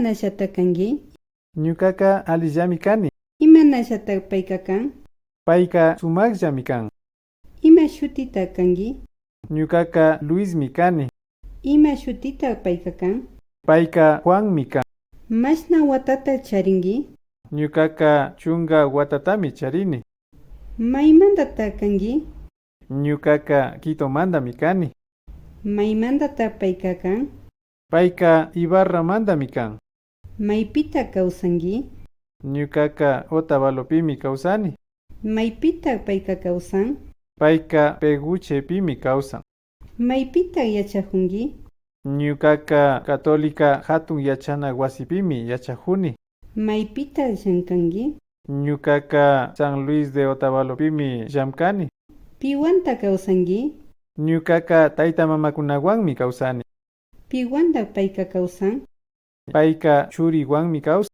Imanashata kanki? Ñukaqa allillami kani. Imanashata payka kan? Payqa sumaqllami kan. Ima shutita kanki? Ñukaqa Luismi kani. Ima shutita payka kan? Payqa Juanmi kan. Mashna watata charinki? Ñukaqa chunga watatami charini. Maymantata kanki? Ñukaqa Quitomandami kani. Maymantata payka kan? Payqa Ibarramandami kan. Maypita kawsanki? Ñukaqa Otavalopimi kawsani. Maypita payka kawsan? Payqa Peguchepimi kawsan. Maypita yachahunki? Ñukaqa Católica hatun yachana wasipimi yachahuni. Maypita llamkanki? Ñukaqa San Luis de Otavalopimi llamkani. Piwanta kawsanki? Ñukaqa taytamamakunawanmi kawsani. Piwanta payka kawsan? Payqa churiwanmi kawsan.